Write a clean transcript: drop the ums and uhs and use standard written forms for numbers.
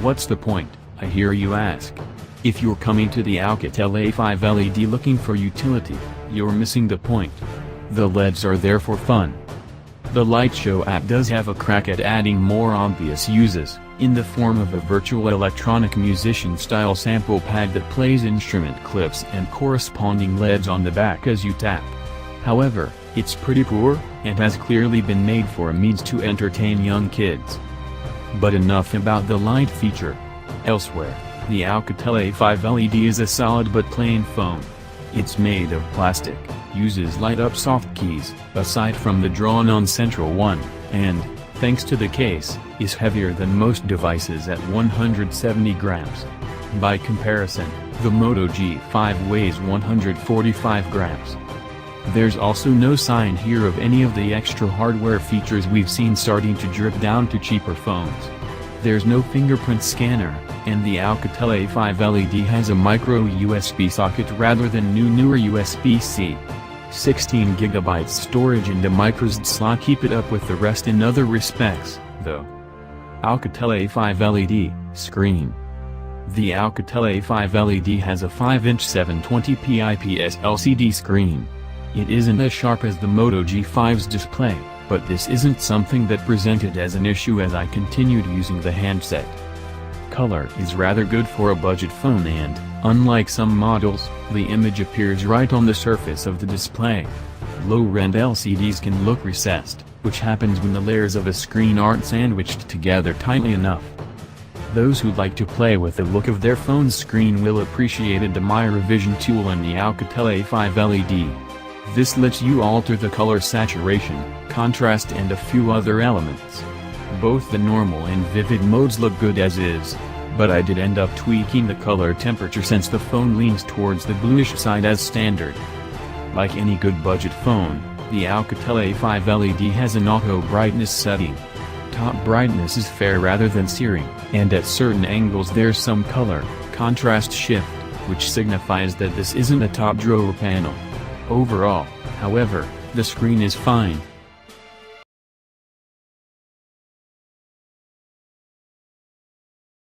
What's the point, I hear you ask? If you're coming to the Alcatel A5 LED looking for utility, you're missing the point. The LEDs are there for fun. The Light Show app does have a crack at adding more obvious uses, in the form of a virtual electronic musician-style sample pad that plays instrument clips and corresponding LEDs on the back as you tap. However, it's pretty poor, and has clearly been made for a means to entertain young kids. But enough about the light feature. Elsewhere, the Alcatel A5 LED is a solid but plain phone. It's made of plastic, uses light-up soft keys, aside from the drawn-on central one, and, thanks to the case, is heavier than most devices at 170 grams. By comparison, the Moto G5 weighs 145 grams. There's also no sign here of any of the extra hardware features we've seen starting to drip down to cheaper phones. There's no fingerprint scanner, and the Alcatel A5 LED has a micro USB socket rather than newer USB-C. 16GB storage and a microSD slot keep it up with the rest in other respects, though. Alcatel A5 LED, screen. The Alcatel A5 LED has a 5-inch 720p IPS LCD screen. It isn't as sharp as the Moto G5's display, but this isn't something that presented as an issue as I continued using the handset. Color is rather good for a budget phone and, unlike some models, the image appears right on the surface of the display. Low-rend LCDs can look recessed, which happens when the layers of a screen aren't sandwiched together tightly enough. Those who like to play with the look of their phone's screen will appreciate the My Revision tool in the Alcatel A5 LED. This lets you alter the color saturation, contrast and a few other elements. Both the normal and vivid modes look good as is, but I did end up tweaking the color temperature since the phone leans towards the bluish side as standard. Like any good budget phone, the Alcatel A5 LED has an auto brightness setting. Top brightness is fair rather than searing, and at certain angles there's some color contrast shift, which signifies that this isn't a top drawer panel. Overall, however, the screen is fine,